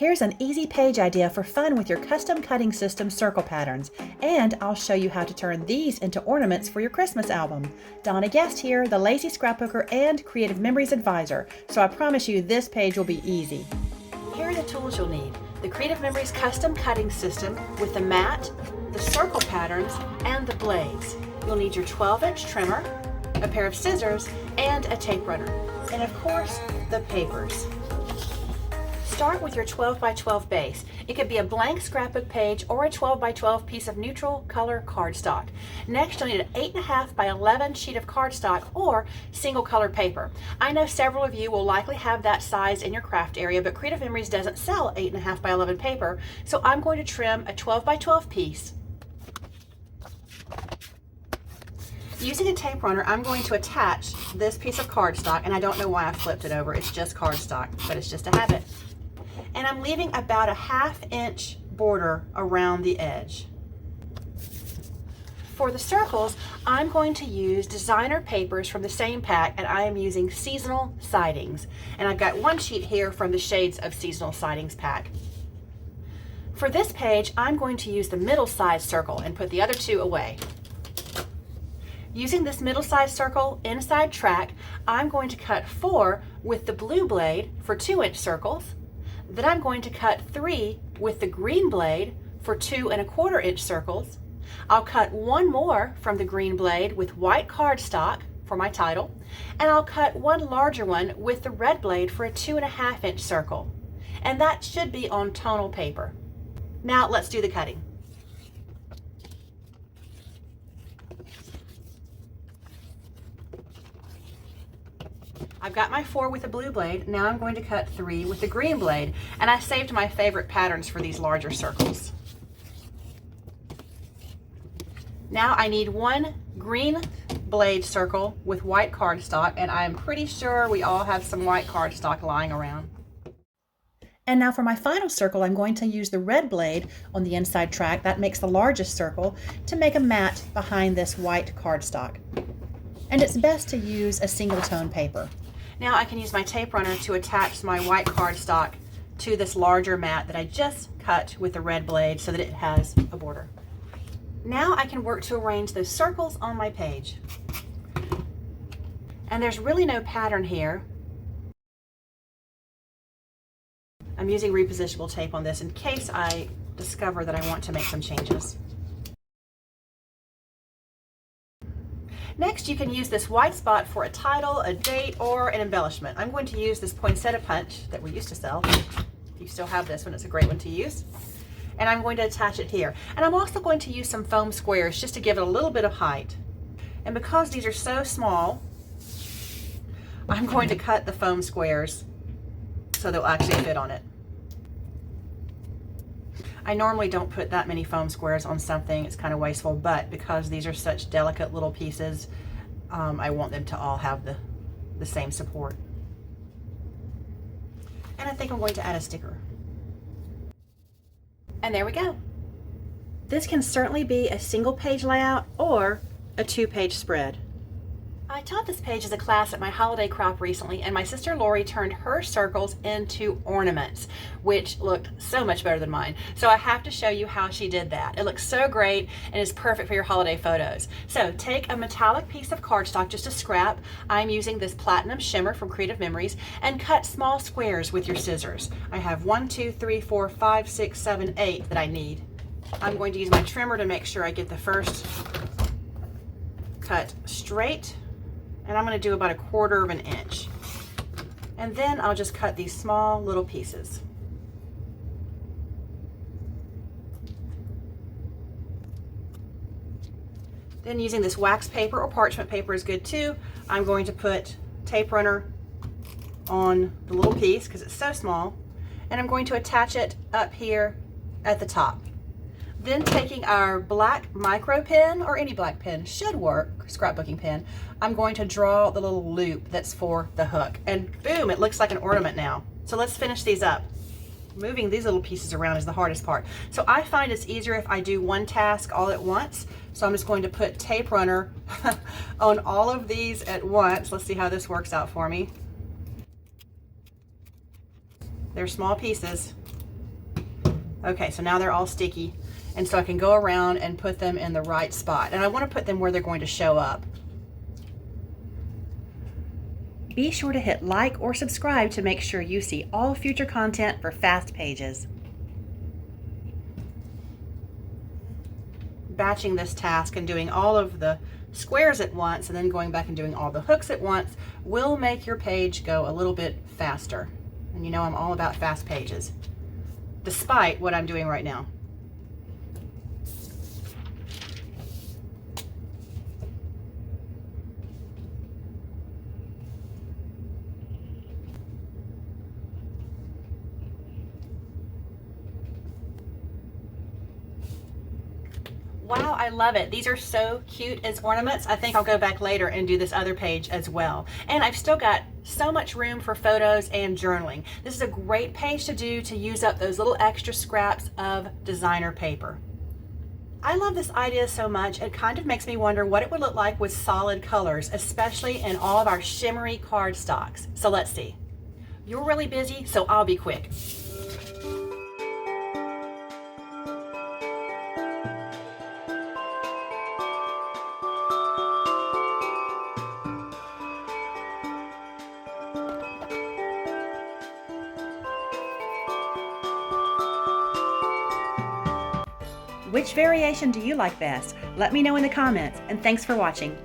Here's an easy page idea for fun with your custom cutting system circle patterns, and I'll show you how to turn these into ornaments for your Christmas album. Donna Guest here, the lazy scrapbooker and Creative Memories advisor, so I promise you this page will be easy. Here are the tools you'll need. The Creative Memories custom cutting system with the mat, the circle patterns, and the blades. You'll need your 12-inch trimmer, a pair of scissors, and a tape runner, and of course, the papers. Start with your 12 by 12 base. It could be a blank scrapbook page or a 12 by 12 piece of neutral color cardstock. Next, you'll need an 8.5 by 11 sheet of cardstock or single color paper. I know several of you will likely have that size in your craft area, but Creative Memories doesn't sell 8.5 by 11 paper, so I'm going to trim a 12 by 12 piece. Using a tape runner, I'm going to attach this piece of cardstock, and I don't know why I flipped it over. It's just cardstock, but it's just a habit. And I'm leaving about a 1/2 inch border around the edge. For the circles, I'm going to use designer papers from the same pack, and I am using seasonal sidings. And I've got one sheet here from the Shades of Seasonal Sidings pack. For this page, I'm going to use the middle size circle and put the other two away. Using this middle size circle inside track, I'm going to cut 4 with the blue blade for 2-inch circles. Then I'm going to cut 3 with the green blade for 2¼ inch circles. I'll cut 1 more from the green blade with white cardstock for my title, and I'll cut 1 larger one with the red blade for a 2½ inch circle. And that should be on tonal paper. Now let's do the cutting. I've got my 4 with the blue blade. Now I'm going to cut 3 with the green blade, and I saved my favorite patterns for these larger circles. Now I need 1 green blade circle with white cardstock, and I'm pretty sure we all have some white cardstock lying around. And now for my final circle, I'm going to use the red blade on the inside track, that makes the largest circle, to make a mat behind this white cardstock. And it's best to use a single tone paper. Now I can use my tape runner to attach my white cardstock to this larger mat that I just cut with the red blade so that it has a border. Now I can work to arrange those circles on my page. And there's really no pattern here. I'm using repositionable tape on this in case I discover that I want to make some changes. Next, you can use this white spot for a title, a date, or an embellishment. I'm going to use this poinsettia punch that we used to sell. If you still have this one, it's a great one to use. And I'm going to attach it here. And I'm also going to use some foam squares just to give it a little bit of height. And because these are so small, I'm going to cut the foam squares so they'll actually fit on it. I normally don't put that many foam squares on something, it's kind of wasteful, but because these are such delicate little pieces, I want them to all have the same support. And I think I'm going to add a sticker. And there we go. This can certainly be a single page layout or a 2-page spread. I taught this page as a class at my holiday crop recently, and my sister Lori turned her circles into ornaments, which looked so much better than mine. So I have to show you how she did that. It looks so great and is perfect for your holiday photos. So take a metallic piece of cardstock, just a scrap. I'm using this platinum shimmer from Creative Memories, and cut small squares with your scissors. I have 1, 2, 3, 4, 5, 6, 7, 8 that I need. I'm going to use my trimmer to make sure I get the first cut straight. And I'm going to do about 1/4 inch. And then I'll just cut these small little pieces. Then using this wax paper or parchment paper is good too. I'm going to put tape runner on the little piece because it's so small. And I'm going to attach it up here at the top. Then taking our black micro pen, or any black pen should work, scrapbooking pen, I'm going to draw the little loop that's for the hook. And boom, it looks like an ornament now. So let's finish these up. Moving these little pieces around is the hardest part. So I find it's easier if I do one task all at once. So I'm just going to put tape runner on all of these at once. Let's see how this works out for me. They're small pieces. Okay, so now they're all sticky, and so I can go around and put them in the right spot. And I want to put them where they're going to show up. Be sure to hit like or subscribe to make sure you see all future content for fast pages. Batching this task and doing all of the squares at once and then going back and doing all the hooks at once will make your page go a little bit faster. And you know I'm all about fast pages, despite what I'm doing right now. Wow, I love it. These are so cute as ornaments. I think I'll go back later and do this other page as well. And I've still got so much room for photos and journaling. This is a great page to do to use up those little extra scraps of designer paper. I love this idea so much. It kind of makes me wonder what it would look like with solid colors, especially in all of our shimmery cardstocks. So let's see. You're really busy, so I'll be quick. Which variation do you like best? Let me know in the comments, and thanks for watching.